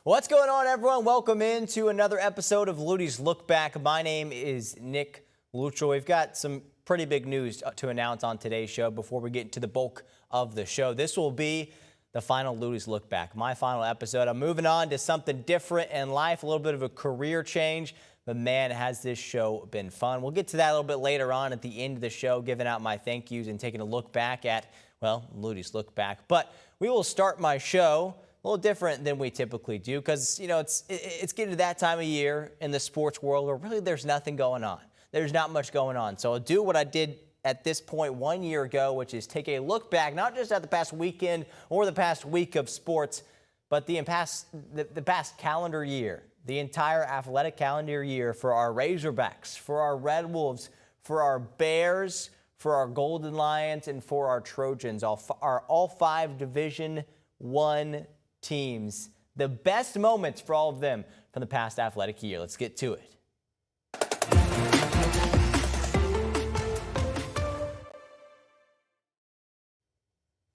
What's going on, everyone? Welcome into another episode of Luttie's Look Back. My name is Nick Luttrell. We've got some pretty big news to announce on today's show before we get into the bulk of the show. This will be the final Luttie's Look Back, my final episode. I'm moving on to something different in life, a little bit of a career change. But man, has this show been fun. We'll get to that a little bit later on at the end of the show, giving out my thank yous and taking a look back at, well, Luttie's Look Back. But we will start my show a little different than we typically do because, you know, it's getting to that time of year in the sports world where really there's nothing going on. There's not much going on. So I'll do what I did at this point 1 year ago, which is take a look back, not just at the past weekend or the past week of sports, but the past calendar year, the entire athletic calendar year for our Razorbacks, for our Red Wolves, for our Bears, for our Golden Lions, and for our Trojans, all five Division I teams. The best moments for all of them from the past athletic year. Let's get to it.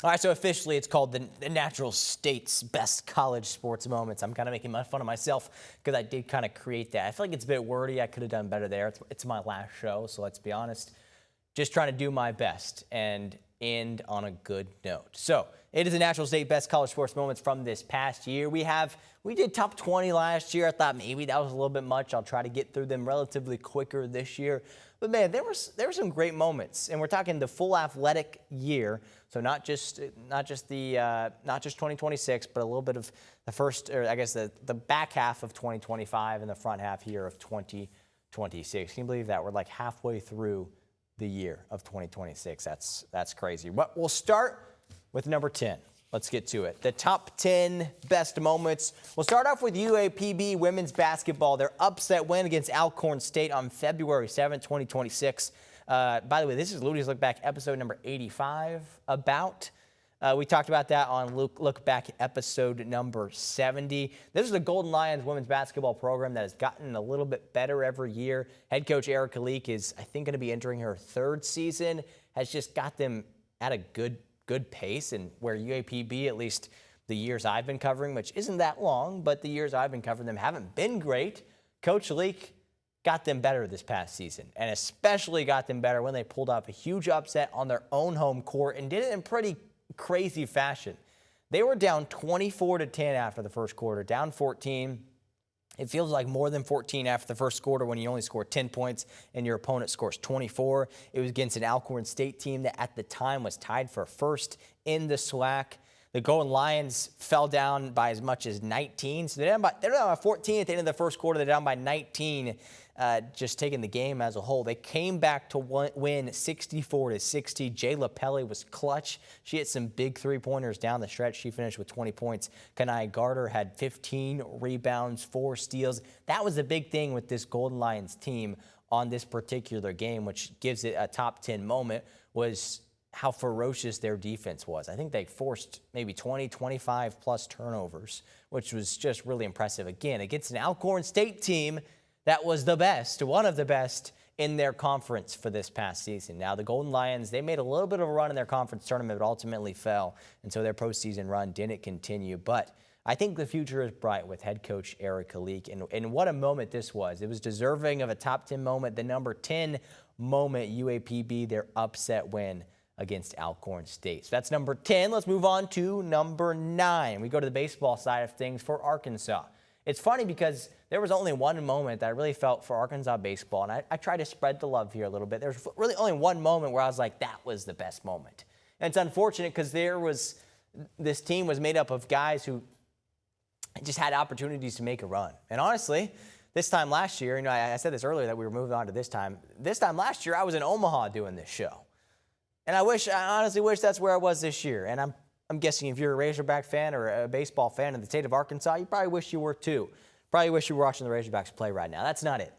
All right, so officially it's called the Natural State's Best College Sports Moments. I'm kind of making fun of myself because I did kind of create that. I feel like it's a bit wordy. I could have done better there. It's my last show, so let's be honest. Just trying to do my best and end on a good note. So it is the Natural State Best College Sports Moments from this past year. We did top 20 last year. I thought maybe that was a little bit much. I'll try to get through them relatively quicker this year. But man, there were some great moments, and we're talking the full athletic year. So not just 2026, but a little bit of the first, or I guess the back half of 2025 and the front half here of 2026. Can you believe that? We're like halfway through the year of 2026. That's crazy. But we'll start with number 10. Let's get to it. The top 10 best moments. We'll start off with UAPB women's basketball. Their upset win against Alcorn State on February 7th, 2026. By the way, this is Luttie's Look Back episode number 85 about. We talked about that on Look Back episode number 70. This is the Golden Lions women's basketball program that has gotten a little bit better every year. Head coach Erica Leak is, I think, going to be entering her third season. Has just got them at a good pace, and where UAPB, at least the years I've been covering, which isn't that long, but the years I've been covering them haven't been great. Coach Leak got them better this past season, and especially got them better when they pulled off a huge upset on their own home court and did it in pretty crazy fashion. They were down 24-10 after the first quarter, down 14. It feels like more than 14 after the first quarter when you only score 10 points and your opponent scores 24. It was against an Alcorn State team that at the time was tied for first in the SWAC. The Golden Lions fell down by as much as 19. So they're down by 14 at the end of the first quarter. They're down by 19, just taking the game as a whole. They came back to win 64-60. Jayla Pele was clutch. She hit some big three-pointers down the stretch. She finished with 20 points. Kanai Garter had 15 rebounds, 4 steals. That was the big thing with this Golden Lions team on this particular game, which gives it a top 10 moment, was how ferocious their defense was. I think they forced maybe 20, 25 plus turnovers, which was just really impressive. Again, against an Alcorn State team that was the best, one of the best in their conference for this past season. Now, the Golden Lions, they made a little bit of a run in their conference tournament, but ultimately fell, and so their postseason run didn't continue. But I think the future is bright with head coach Erica Leak, and what a moment this was. It was deserving of a top 10 moment, the number 10 moment, UAPB, their upset win against Alcorn State. So that's number 10. Let's move on to number 9. We go to the baseball side of things for Arkansas. It's funny because there was only one moment that I really felt for Arkansas baseball, and I tried to spread the love here a little bit. There's really only one moment where I was like, that was the best moment. And it's unfortunate because this team was made up of guys who just had opportunities to make a run. And honestly, this time last year, I said this earlier that we were moving on to this time. This time last year, I was in Omaha doing this show. And I honestly wish that's where I was this year. And I'm guessing if you're a Razorback fan or a baseball fan in the state of Arkansas, you probably wish you were too. Probably wish you were watching the Razorbacks play right now. That's not it.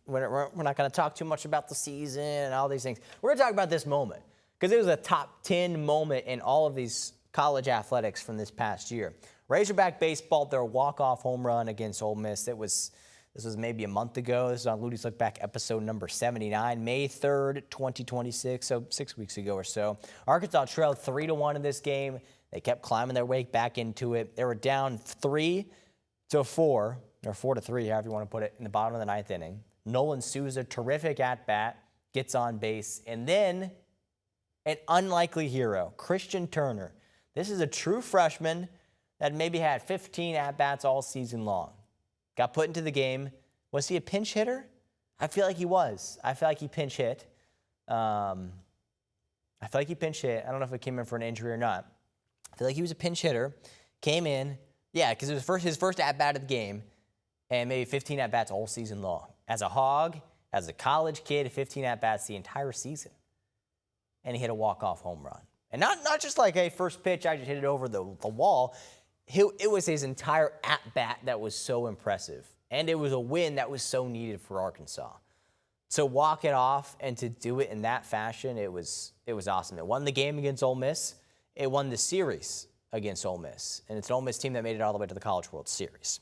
We're not going to talk too much about the season and all these things. We're going to talk about this moment because it was a top 10 moment in all of these college athletics from this past year. Razorback baseball, their walk-off home run against Ole Miss. This was maybe a month ago. This is on Luttie's Look Back episode number 79, May 3rd, 2026, so 6 weeks ago or so. Arkansas trailed 3-1 in this game. They kept climbing their way back into it. They were down 3-4, or 4-3, however you want to put it, in the bottom of the 9th inning. Nolan Souza, terrific at-bat, gets on base. And then an unlikely hero, Christian Turner. This is a true freshman that maybe had 15 at-bats all season long. Got put into the game. Was he a pinch hitter? I feel like he was. I feel like he pinch hit. I don't know if it came in for an injury or not. I feel like he was a pinch hitter. Came in. Yeah, because it was his first at-bat of the game, and maybe 15 at-bats all season long. As a Hog, as a college kid, 15 at-bats the entire season. And he hit a walk-off home run. And not just like, hey, first pitch, I just hit it over the wall. It was his entire at-bat that was so impressive. And it was a win that was so needed for Arkansas. To walk it off and to do it in that fashion, it was awesome. It won the game against Ole Miss. It won the series against Ole Miss. And it's an Ole Miss team that made it all the way to the College World Series.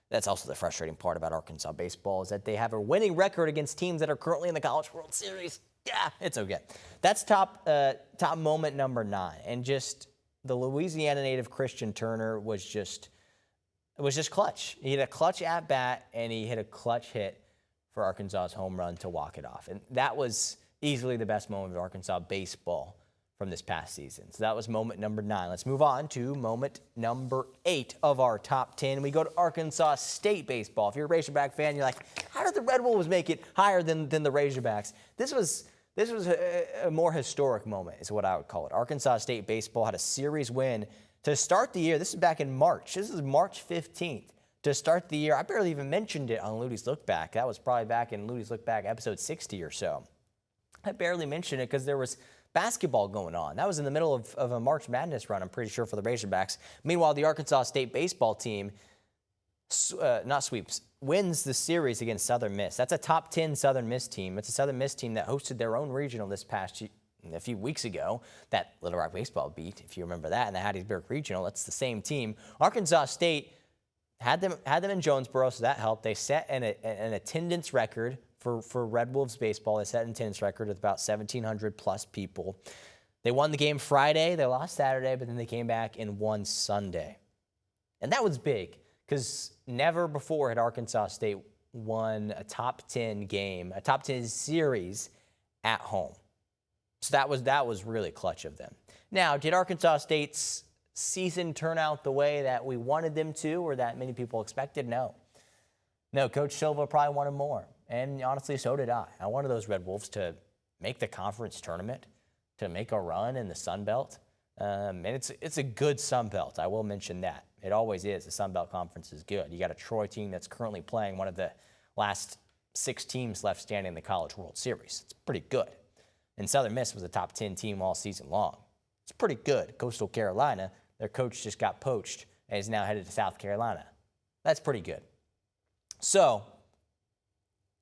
That's also the frustrating part about Arkansas baseball, is that they have a winning record against teams that are currently in the College World Series. Yeah, it's okay. That's top moment number 9. And just the Louisiana native Christian Turner was just clutch. He hit a clutch at-bat, and he hit a clutch hit for Arkansas's home run to walk it off. And that was easily the best moment of Arkansas baseball from this past season. So that was moment number 9. Let's move on to moment number 8 of our top 10. We go to Arkansas State baseball. If you're a Razorback fan, you're like, how did the Red Wolves make it higher than the Razorbacks? This was a more historic moment, is what I would call it. Arkansas State baseball had a series win to start the year. This is back in March. This is March 15th. To start the year, I barely even mentioned it on Luttie's Look Back. That was probably back in Luttie's Look Back episode 60 or so. I barely mentioned it because there was basketball going on. That was in the middle of a March Madness run, I'm pretty sure, for the Razorbacks. Meanwhile, the Arkansas State baseball team, wins the series against Southern Miss. That's a top 10 Southern Miss team. It's a Southern Miss team that hosted their own regional this past year. A few weeks ago, that Little Rock baseball beat, if you remember that, in the Hattiesburg Regional. That's the same team. Arkansas State had them in Jonesboro, so that helped. They set an attendance record for Red Wolves baseball. They set an attendance record with about 1,700 plus people. They won the game Friday. They lost Saturday, but then they came back and won Sunday. And that was big, because never before had Arkansas State won a top 10 game, a top 10 series at home. So that was really clutch of them. Now, did Arkansas State's season turn out the way that we wanted them to, or that many people expected? No. No, Coach Silva probably wanted more. And honestly, so did I. I wanted those Red Wolves to make the conference tournament, to make a run in the Sun Belt. And it's a good Sun Belt. I will mention that. It always is. The Sun Belt Conference is good. You got a Troy team that's currently playing one of the last 6 teams left standing in the College World Series. It's pretty good. And Southern Miss was a top 10 team all season long. It's pretty good. Coastal Carolina, their coach just got poached and is now headed to South Carolina. That's pretty good. So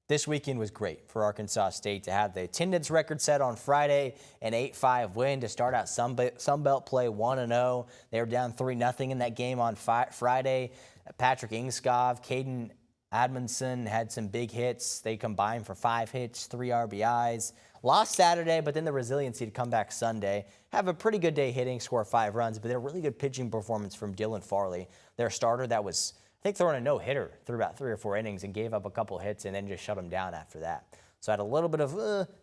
this weekend was great for Arkansas State to have the attendance record set on Friday, an 8-5 win to start out Sun Belt play 1-0. They were down 3-0 in that game on Friday. Patrick Ingskov, Caden Admonson had some big hits. They combined for 5 hits, 3 RBIs. Lost Saturday, but then the resiliency to come back Sunday. Have a pretty good day hitting, score 5 runs, but then a really good pitching performance from Dylan Farley, their starter that was, I think, throwing a no-hitter through about 3 or 4 innings and gave up a couple hits and then just shut him down after that. So had a little bit of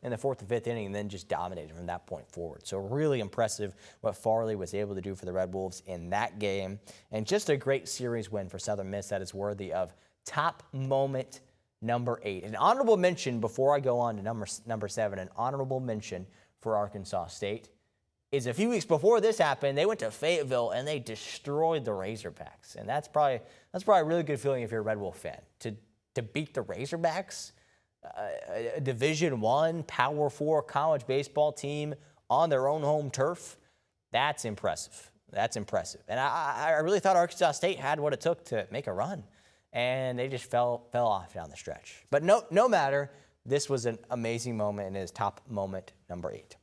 in the 4th and 5th inning and then just dominated from that point forward. So really impressive what Farley was able to do for the Red Wolves in that game. And just a great series win for Southern Miss that is worthy of top moment number 8. An honorable mention before I go on to number 7, an honorable mention for Arkansas State is a few weeks before this happened, they went to Fayetteville and they destroyed the Razorbacks. And that's probably a really good feeling if you're a Red Wolf fan. To beat the Razorbacks, a Division I, Power 4 college baseball team on their own home turf, that's impressive. That's impressive. And I really thought Arkansas State had what it took to make a run. And they just fell off down the stretch. But no matter, this was an amazing moment and it is top moment number 8.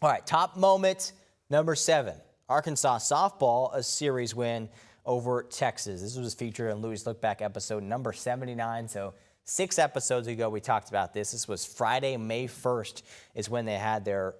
All right, top moment number 7. Arkansas softball, a series win over Texas. This was featured in Luttie's Look Back episode number 79. So 6 episodes ago, we talked about this. This was Friday, May 1st is when they had their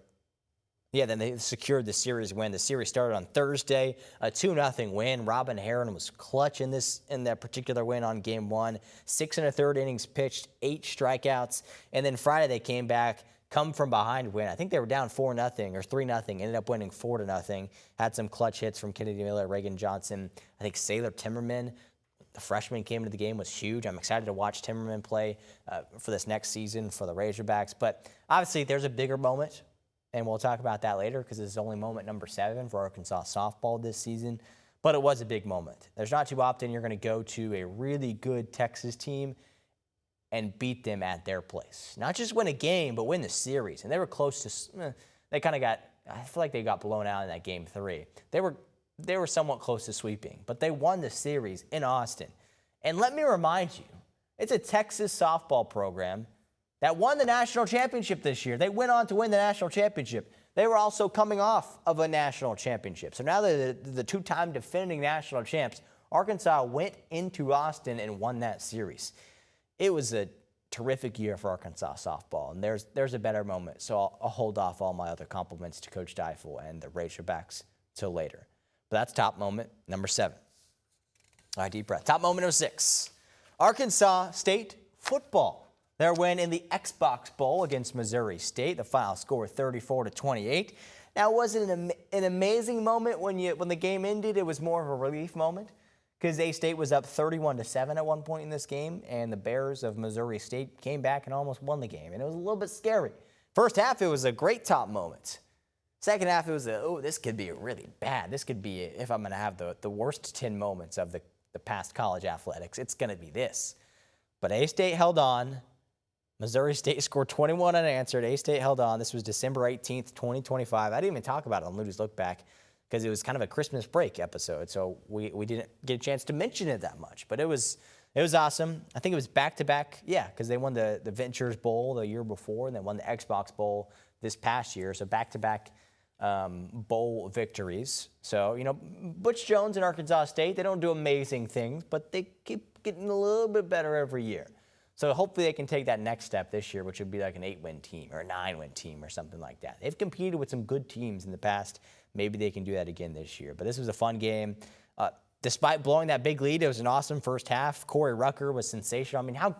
Yeah, then they secured the series win. The series started on Thursday, a 2-0 win. Robin Herron was clutch in that particular win on game 1. 6 1/3 innings pitched, 8 strikeouts. And then Friday they came back, come from behind win. I think they were down 4-0 or 3-0, ended up winning 4-0. Had some clutch hits from Kennedy Miller, Reagan Johnson. I think Sailor Timmerman, the freshman, came into the game, was huge. I'm excited to watch Timmerman play for this next season for the Razorbacks. But obviously there's a bigger moment. And we'll talk about that later because it's only moment number 7 for Arkansas softball this season. But it was a big moment. There's not too often you're going to go to a really good Texas team and beat them at their place. Not just win a game, but win the series. And they were close to, they kind of got, I feel like they got blown out in that game 3. They were somewhat close to sweeping, but they won the series in Austin. And let me remind you, it's a Texas softball program that won the national championship this year. They went on to win the national championship. They were also coming off of a national championship. So now they're the 2-time defending national champs. Arkansas went into Austin and won that series. It was a terrific year for Arkansas softball, and there's a better moment. So I'll hold off all my other compliments to Coach Deifel and the Razorbacks till later. But that's top moment number 7. All right, deep breath. Top moment number 6. Arkansas State football. Their win in the Xbox Bowl against Missouri State. The final score 34-28. Now, was it an amazing moment when the game ended? It was more of a relief moment because A-State was up 31-7 at one point in this game, and the Bears of Missouri State came back and almost won the game, and it was a little bit scary. First half, it was a great top moment. Second half, it was this could be really bad. This could be, if I'm going to have the worst 10 moments of the past college athletics, it's going to be this. But A-State held on. Missouri State scored 21 unanswered. A-State held on. This was December 18th, 2025. I didn't even talk about it on Luttie's Look Back because it was kind of a Christmas break episode, so we didn't get a chance to mention it that much. But it was awesome. I think it was back-to-back, because they won the Ventures Bowl the year before and then won the Xbox Bowl this past year, so back-to-back bowl victories. So, Butch Jones and Arkansas State, they don't do amazing things, but they keep getting a little bit better every year. So hopefully they can take that next step this year, which would be like an 8-win team or a 9-win team or something like that. They've competed with some good teams in the past. Maybe they can do that again this year. But this was a fun game. Despite blowing that big lead, it was an awesome first half. Corey Rucker was sensational. I mean, how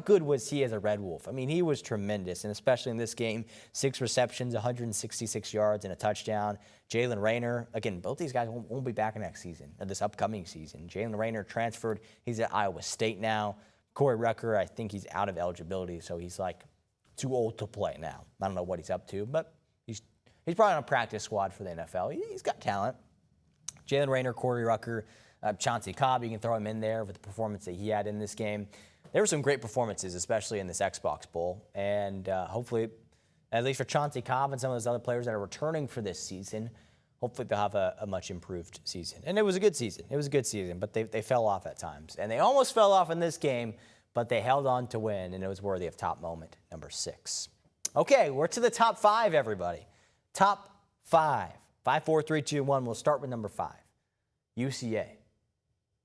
good was he as a Red Wolf? I mean, he was tremendous, and especially in this game, 6 receptions, 166 yards, and a touchdown. Jalen Rayner, again, both these guys won't be back next season, or this upcoming season. Jalen Rayner transferred. He's at Iowa State now. Corey Rucker, I think he's out of eligibility, so he's like too old to play now. I don't know what he's up to, but he's probably on a practice squad for the NFL. He's got talent. Jalen Rayner, Corey Rucker, Chauncey Cobb, you can throw him in there with the performance that he had in this game. There were some great performances, especially in this Xbox Bowl, and hopefully, at least for Chauncey Cobb and some of those other players that are returning for this season, hopefully they'll have a much improved season. And it was a good season. It was a good season, but they fell off at times. And they almost fell off in this game, but they held on to win, and it was worthy of top moment number 6. Okay, we're to the top 5, everybody. Top 5. 5, 4, 3, 2, 1. We'll start with number 5. UCA.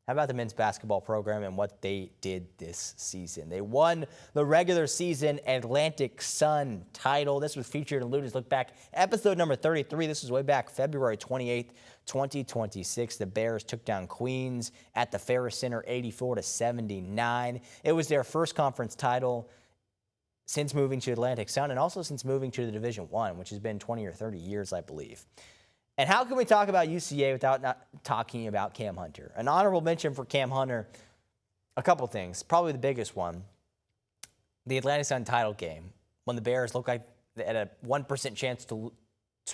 How about the men's basketball program and what they did this season? They won the regular season Atlantic Sun title. This was featured in Luttie's Look Back, episode number 33. This was way back February 28th, 2026. The Bears took down Queens at the Ferris Center 84-79. It was their first conference title since moving to Atlantic Sun and also since moving to the Division I, which has been 20 or 30 years, I believe. And how can we talk about UCA without not talking about Cam Hunter? An honorable mention for Cam Hunter, a couple things. Probably the biggest one, the Atlantic Sun title game, when the Bears looked like they had a 1% chance to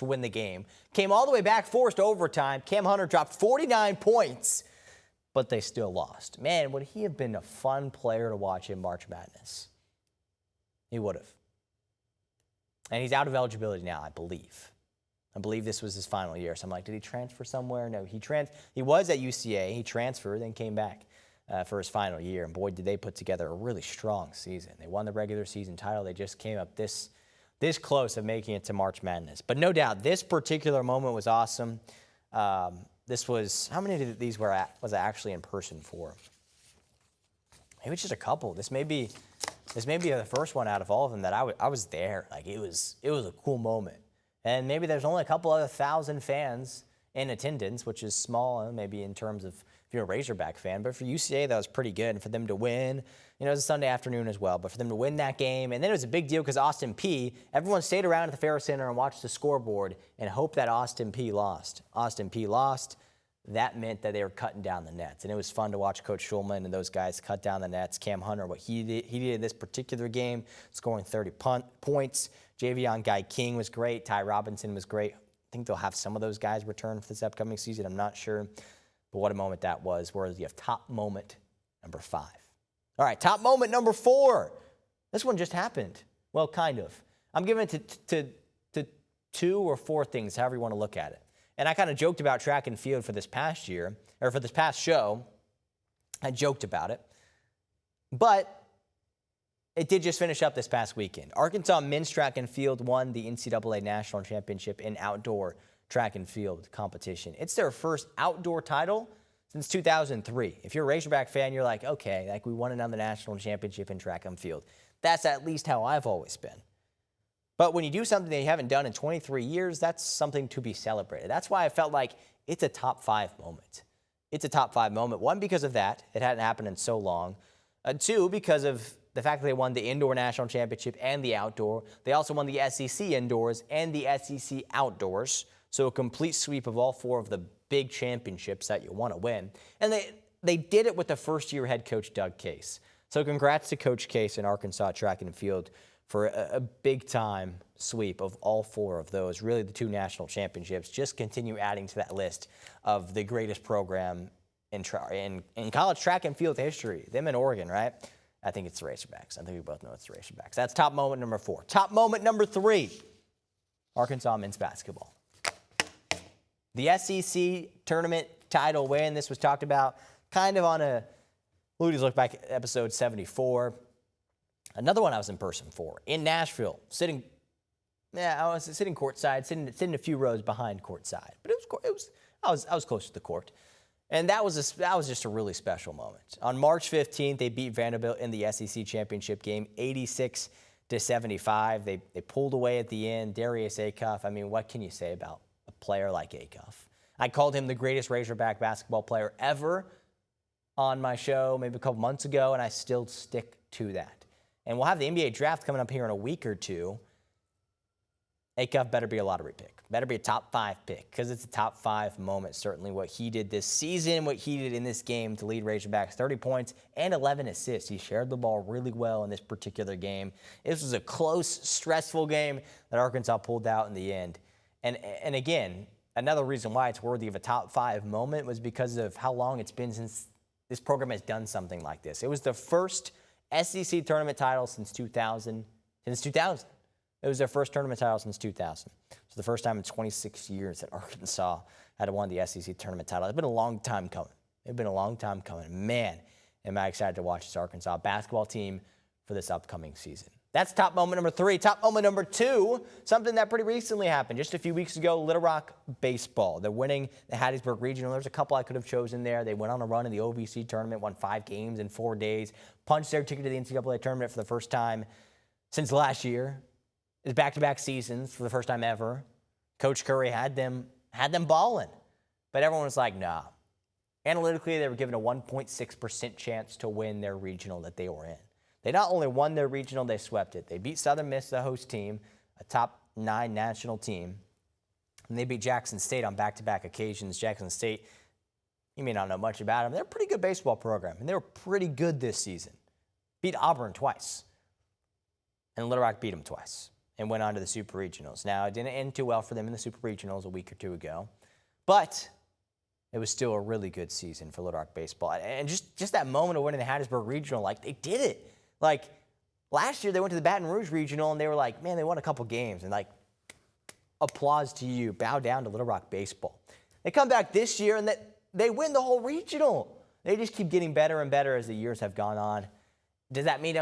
win the game. Came all the way back, forced overtime. Cam Hunter dropped 49 points, but they still lost. Man, would he have been a fun player to watch in March Madness? He would have. And he's out of eligibility now, I believe. I believe this was his final year. So I'm like, did he transfer somewhere? No, he was at UCA. He transferred, then came back for his final year. And boy, did they put together a really strong season. They won the regular season title. They just came up this close of making it to March Madness. But no doubt, this particular moment was awesome. This was, how many of these was I actually in person for? Maybe just a couple. This may be the first one out of all of them that I was there. Like, it was a cool moment. And maybe there's only a couple other 1,000 fans in attendance, which is small, maybe in terms of if you're a Razorback fan. But for UCA, that was pretty good. And for them to win, it was a Sunday afternoon as well. But for them to win that game, and then it was a big deal because Austin Peay, everyone stayed around at the Ferris Center and watched the scoreboard and hoped that Austin Peay lost. Austin Peay lost. That meant that they were cutting down the nets. And it was fun to watch Coach Schulman and those guys cut down the nets. Cam Hunter, what he did this particular game, scoring 30 points. Javion Guy King was great. Ty Robinson was great. I think they'll have some of those guys return for this upcoming season. I'm not sure. But what a moment that was. Whereas you have top moment number 5. All right, top moment number 4. This one just happened. Well, kind of. I'm giving it to 2 or 4 things, however you want to look at it. And I kind of joked about track and field for this past year, or for this past show. I joked about it. But it did just finish up this past weekend. Arkansas men's track and field won the NCAA National Championship in outdoor track and field competition. It's their first outdoor title since 2003. If you're a Razorback fan, you're like, okay, like we won another national championship in track and field. That's at least how I've always been. But when you do something that you haven't done in 23 years, that's something to be celebrated. That's why I felt like it's a top 5 moment. It's a top 5 moment. 1, because of that. It hadn't happened in so long. 2, because of the fact that they won the indoor national championship and the outdoor. They also won the SEC indoors and the SEC outdoors. So a complete sweep of all 4 of the big championships that you want to win. And they did it with the first-year head coach, Doug Case. So congrats to Coach Case and Arkansas track and field for a big-time sweep of all 4 of those. Really, the 2 national championships just continue adding to that list of the greatest program in college track and field history. Them in Oregon, right? I think it's the Razorbacks. I think we both know it's the Razorbacks. That's top moment number 4. Top moment number 3, Arkansas men's basketball. The SEC tournament title win. This was talked about kind of on a Luttie's Look Back episode 74. Another one I was in person for, in Nashville, I was sitting courtside, sitting a few rows behind courtside. But I was close to the court. And that was just a really special moment. On March 15th, they beat Vanderbilt in the SEC championship game, 86-75. They pulled away at the end. Darius Acuff, I mean, what can you say about a player like Acuff? I called him the greatest Razorback basketball player ever on my show maybe a couple months ago, and I still stick to that. And we'll have the NBA draft coming up here in a week or 2. Acuff better be a lottery pick. Better be a top 5 pick because it's a top 5 moment. Certainly what he did this season, what he did in this game to lead Razorbacks 30 points and 11 assists. He shared the ball really well in this particular game. This was a close, stressful game that Arkansas pulled out in the end. And again, another reason why it's worthy of a top 5 moment was because of how long it's been since this program has done something like this. It was the first SEC tournament title since 2000. It was their first tournament title since 2000. So the first time in 26 years that Arkansas had won the SEC tournament title. It's been a long time coming. Man, am I excited to watch this Arkansas basketball team for this upcoming season. That's top moment number 3. Top moment number 2, something that pretty recently happened. Just a few weeks ago, Little Rock baseball. They're winning the Hattiesburg Regional. There's a couple I could have chosen there. They went on a run in the OVC tournament, won 5 games in 4 days, punched their ticket to the NCAA tournament for the first time since last year. It's back-to-back seasons for the first time ever. Coach Curry had them balling. But everyone was like, nah. Analytically, they were given a 1.6% chance to win their regional that they were in. They not only won their regional, they swept it. They beat Southern Miss, the host team, a top 9 national team. And they beat Jackson State on back-to-back occasions. Jackson State, you may not know much about them. They're a pretty good baseball program, and they were pretty good this season. Beat Auburn twice. And Little Rock beat them twice and went on to the Super Regionals. Now, it didn't end too well for them in the Super Regionals a week or 2 ago, but it was still a really good season for Little Rock baseball. And just that moment of winning the Hattiesburg Regional, like, they did it. Like, last year they went to the Baton Rouge Regional, and they were like, man, they won a couple games. And, like, applause to you. Bow down to Little Rock baseball. They come back this year, and they win the whole regional. They just keep getting better and better as the years have gone on. Does that mean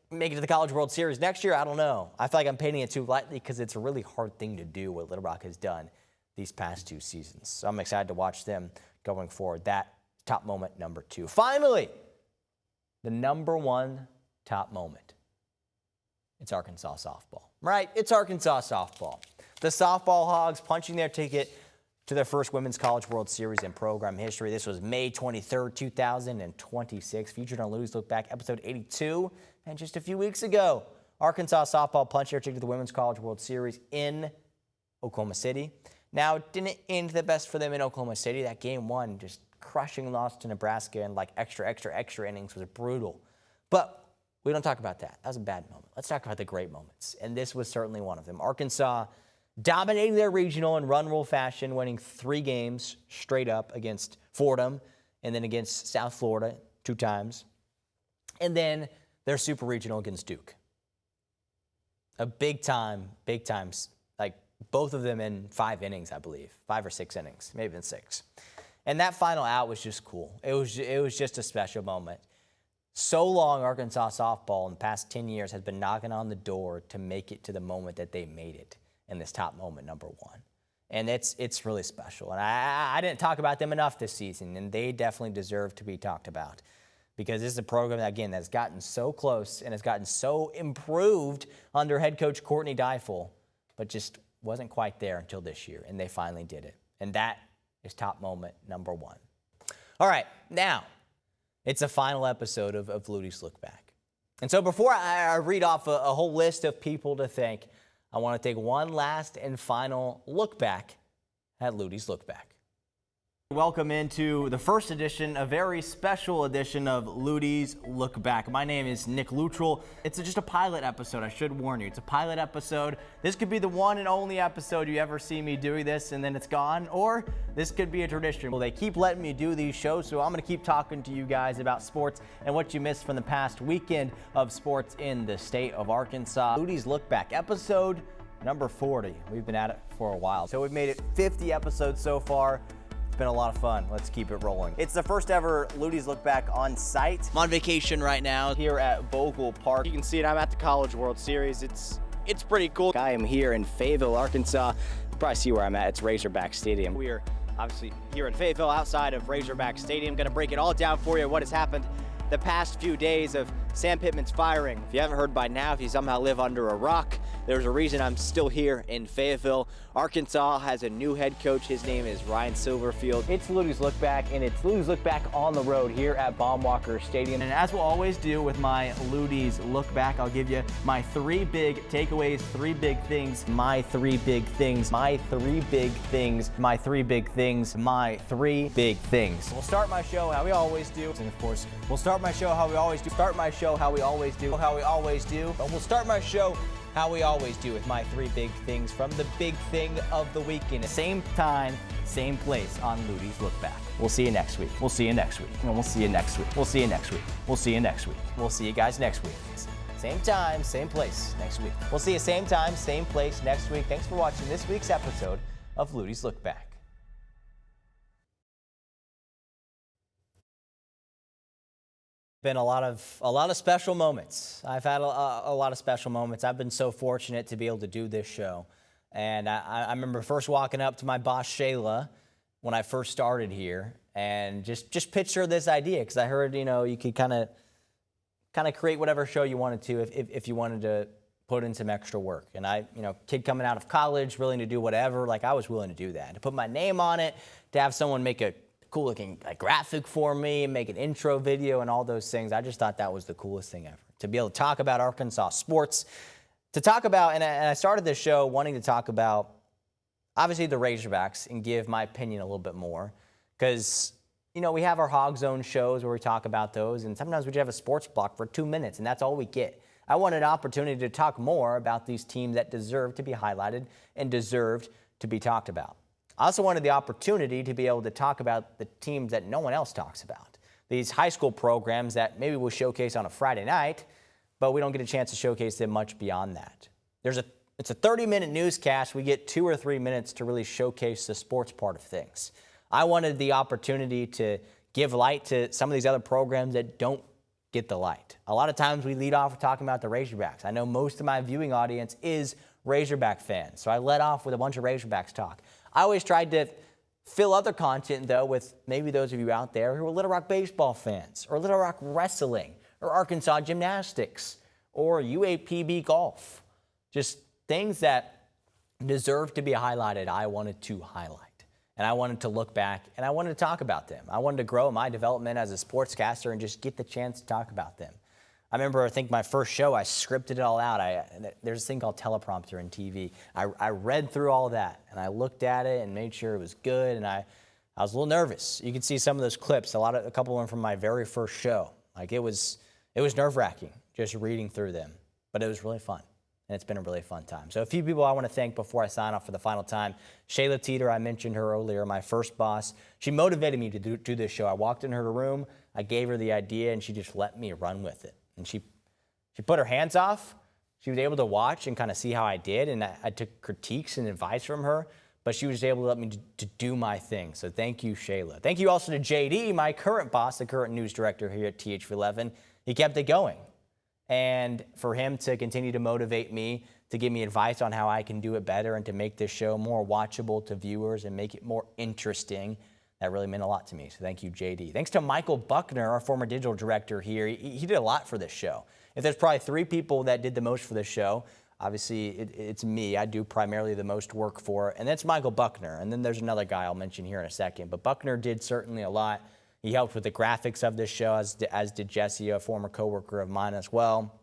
make it to the College World Series next year? I don't know. I feel like I'm painting it too lightly because it's a really hard thing to do what Little Rock has done these past 2 seasons. So I'm excited to watch them going forward. That top moment number 2. Finally, the number 1 top moment. It's Arkansas softball, right? It's Arkansas softball. The softball Hogs punching their ticket to their first Women's College World Series in program history. This was May 23rd, 2026, featured on Luttie's Look Back, episode 82. And just a few weeks ago, Arkansas softball punched their ticket to the Women's College World Series in Oklahoma City. Now, it didn't end the best for them in Oklahoma City. That game one, just crushing loss to Nebraska and like extra innings was brutal. But we don't talk about that. That was a bad moment. Let's talk about the great moments. And this was certainly one of them. Arkansas dominating their regional in run rule fashion, winning 3 games straight up against Fordham and then against South Florida 2 times. And then their super regional against Duke. A big time, like both of them in 5 innings, I believe. 5 or 6 innings, maybe even 6. And that final out was just cool. It was just a special moment. So long, Arkansas softball in the past 10 years has been knocking on the door to make it to the moment that they made it in this top moment, number 1. And it's really special. And I didn't talk about them enough this season, and they definitely deserve to be talked about. Because this is a program, that, again, that's gotten so close and has gotten so improved under head coach Courtney Deifel, but just wasn't quite there until this year, and they finally did it. And that is top moment number 1. All right, now, it's a final episode of Luttie's Look Back. And so before I read off a whole list of people to thank, I want to take one last and final look back at Luttie's Look Back. Welcome into the first edition, a very special edition of Luttie's Look Back. My name is Nick Luttrell. It's just a pilot episode, I should warn you. It's a pilot episode. This could be the one and only episode you ever see me doing this and then it's gone, or this could be a tradition. Well, they keep letting me do these shows, so I'm going to keep talking to you guys about sports and what you missed from the past weekend of sports in the state of Arkansas. Luttie's Look Back, episode number 40. We've been at it for a while. So we've made it 50 episodes so far. It's been a lot of fun. Let's keep it rolling. It's the first ever Luttie's Look Back on site. I'm on vacation right now here at Bogle Park. You can see it. I'm at the College World Series. It's pretty cool. I am here in Fayetteville, Arkansas. You probably see where I'm at. It's Razorback Stadium. We are obviously here in Fayetteville outside of Razorback Stadium. Going to break it all down for you, what has happened the past few days of Sam Pittman's firing. If you haven't heard by now, if you somehow live under a rock, there's a reason I'm still here in Fayetteville. Arkansas has a new head coach. His name is Ryan Silverfield. It's Luttie's Look Back, and it's Luttie's Look Back on the road here at Baum-Walker Stadium. And as we'll always do with my Luttie's Look Back, I'll give you my 3 big takeaways, 3 big things, my 3 big things, my 3 big things, my 3 big things, my 3 big things. We'll start my show how we always do. And of course, we'll start my show how we always do. Start my show how we always do. How we always do. But we'll start my show how we always do with my 3 big things from the big thing of the weekend. Same time, same place on Luttie's Look Back. We'll see you next week. We'll see you next week. And we'll see you next week. We'll see you next week. We'll see you next week. We'll see you guys next week. Same time, same place next week. We'll see you same time, same place next week. Thanks for watching this week's episode of Luttie's Look Back. Been a lot of special moments. I've had a lot of special moments. I've been so fortunate to be able to do this show. And I remember first walking up to my boss, Shayla, when I first started here, and just picture this idea, because I heard, you could kind of create whatever show you wanted to if you wanted to put in some extra work. And I, kid coming out of college, willing to do whatever, like I was willing to do that. To put my name on it, to have someone make a cool looking graphic for me, make an intro video and all those things. I just thought that was the coolest thing ever. To be able to talk about Arkansas sports, to talk about, and I started this show wanting to talk about, obviously, the Razorbacks and give my opinion a little bit more. Because, we have our Hog Zone shows where we talk about those, and sometimes we just have a sports block for 2 minutes, and that's all we get. I wanted an opportunity to talk more about these teams that deserve to be highlighted and deserved to be talked about. I also wanted the opportunity to be able to talk about the teams that no one else talks about. These high school programs that maybe we'll showcase on a Friday night, but we don't get a chance to showcase them much beyond that. It's a 30-minute newscast. We get 2 or 3 minutes to really showcase the sports part of things. I wanted the opportunity to give light to some of these other programs that don't get the light. A lot of times we lead off with talking about the Razorbacks. I know most of my viewing audience is Razorback fans, so I led off with a bunch of Razorbacks talk. I always tried to fill other content, though, with maybe those of you out there who are Little Rock baseball fans, or Little Rock wrestling, or Arkansas gymnastics, or UAPB golf. Just things that deserved to be highlighted, I wanted to highlight. And I wanted to look back and I wanted to talk about them. I wanted to grow my development as a sportscaster and just get the chance to talk about them. I remember, I think my first show, I scripted it all out. There's this thing called teleprompter in TV. I read through all that and I looked at it and made sure it was good. And I was a little nervous. You can see some of those clips, a couple of them from my very first show. Like it was nerve-wracking just reading through them, but it was really fun. And it's been a really fun time. So a few people I want to thank before I sign off for the final time. Shayla Teeter, I mentioned her earlier, my first boss. She motivated me to do this show. I walked in her room, I gave her the idea, and she just let me run with it. And she put her hands off. She was able to watch and kind of see how I did, and I took critiques and advice from her, but she was able to let me to do my thing. So thank you, Shayla. Thank you also to JD, my current boss, the current news director here at TH11. He kept it going. And for him to continue to motivate me, to give me advice on how I can do it better and to make this show more watchable to viewers and make it more interesting, that really meant a lot to me. So thank you, JD. Thanks to Michael Buckner, our former digital director here. He did a lot for this show. If there's probably 3 people that did the most for this show, obviously it's me. I do primarily the most work for it. And that's Michael Buckner. And then there's another guy I'll mention here in a second. But Buckner did certainly a lot. He helped with the graphics of this show, as did Jesse, a former coworker of mine as well.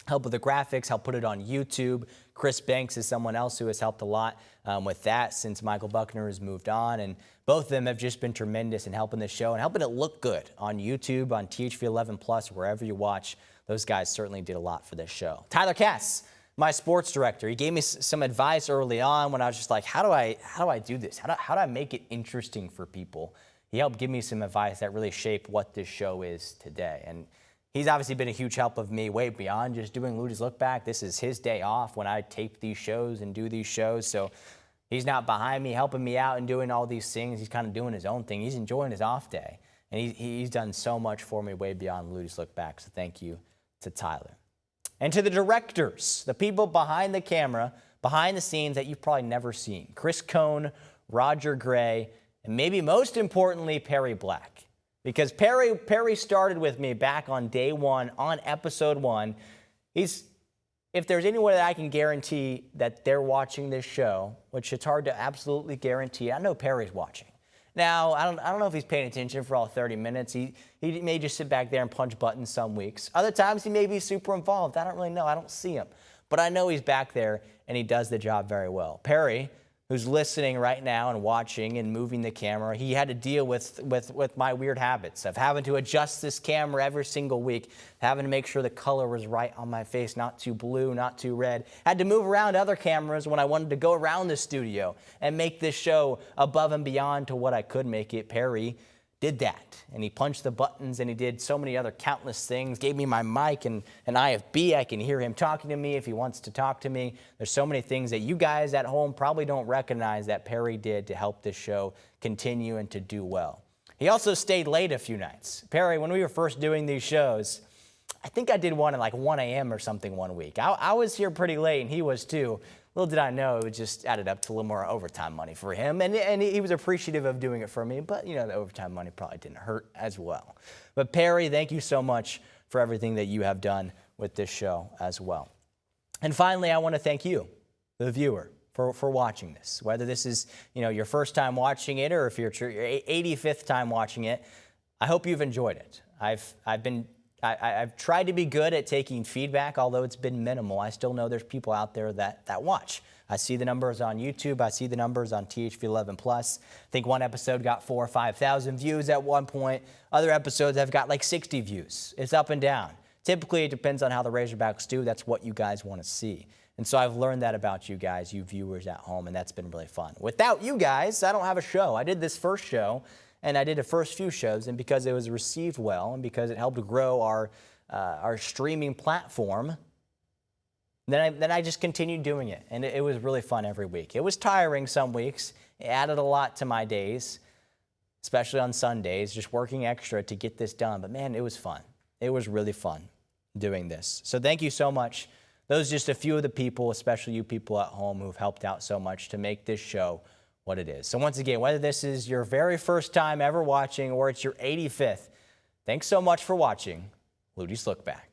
Helped with the graphics, helped put it on YouTube. Chris Banks is someone else who has helped a lot with that since Michael Buckner has moved on. And both of them have just been tremendous in helping this show and helping it look good on YouTube, on THV11+, wherever you watch. Those guys certainly did a lot for this show. Tyler Cass, my sports director, he gave me some advice early on when I was just like, how do I do this? How do I make it interesting for people? He helped give me some advice that really shaped what this show is today. And he's obviously been a huge help of me way beyond just doing Luttie's Look Back. This is his day off when I tape these shows and do these shows. So he's not behind me, helping me out and doing all these things. He's kind of doing his own thing. He's enjoying his off day. And he's done so much for me way beyond Luttie's Look Back. So thank you to Tyler. And to the directors, the people behind the camera, behind the scenes that you've probably never seen. Chris Cohn, Roger Gray, and maybe most importantly, Perry Black. Because Perry started with me back on day 1, on episode 1. If there's any way that I can guarantee that they're watching this show, which it's hard to absolutely guarantee, I know Perry's watching. Now, I don't know if he's paying attention for all 30 minutes. He may just sit back there and punch buttons some weeks. Other times he may be super involved. I don't really know. I don't see him. But I know he's back there and he does the job very well. Perry, who's listening right now and watching and moving the camera, he had to deal with my weird habits of having to adjust this camera every single week, having to make sure the color was right on my face, not too blue, not too red. Had to move around other cameras when I wanted to go around the studio and make this show above and beyond to what I could make it. Perry did that, and he punched the buttons, and he did so many other countless things, gave me my mic and an IFB. I can hear him talking to me if he wants to talk to me. There's so many things that you guys at home probably don't recognize that Perry did to help this show continue and to do well. He also stayed late a few nights. Perry, when we were first doing these shows, I think I did one at like 1 a.m. or something one week. I was here pretty late, and he was too. Little did I know, it just added up to a little more overtime money for him, and he was appreciative of doing it for me, but, you know, the overtime money probably didn't hurt as well. But, Perry, thank you so much for everything that you have done with this show as well. And finally, I want to thank you, the viewer, for watching this. Whether this is, you know, your first time watching it or if you're your 85th time watching it, I hope you've enjoyed it. I've tried to be good at taking feedback, although it's been minimal. I still know there's people out there that watch. I see the numbers on YouTube. I see the numbers on THV11+. I think one episode got 4,000 or 5,000 views at one point. Other episodes have got like 60 views. It's up and down. Typically, it depends on how the Razorbacks do. That's what you guys want to see. And so I've learned that about you guys, you viewers at home, and that's been really fun. Without you guys, I don't have a show. I did this first show, and I did the first few shows, and because it was received well and because it helped grow our streaming platform, then I just continued doing it, and it was really fun every week. It was tiring some weeks. It added a lot to my days, especially on Sundays, just working extra to get this done. But, man, it was fun. It was really fun doing this. So thank you so much. Those are just a few of the people, especially you people at home, who've helped out so much to make this show what it is. So once again, whether this is your very first time ever watching or it's your 85th, thanks so much for watching Luttie's Look Back.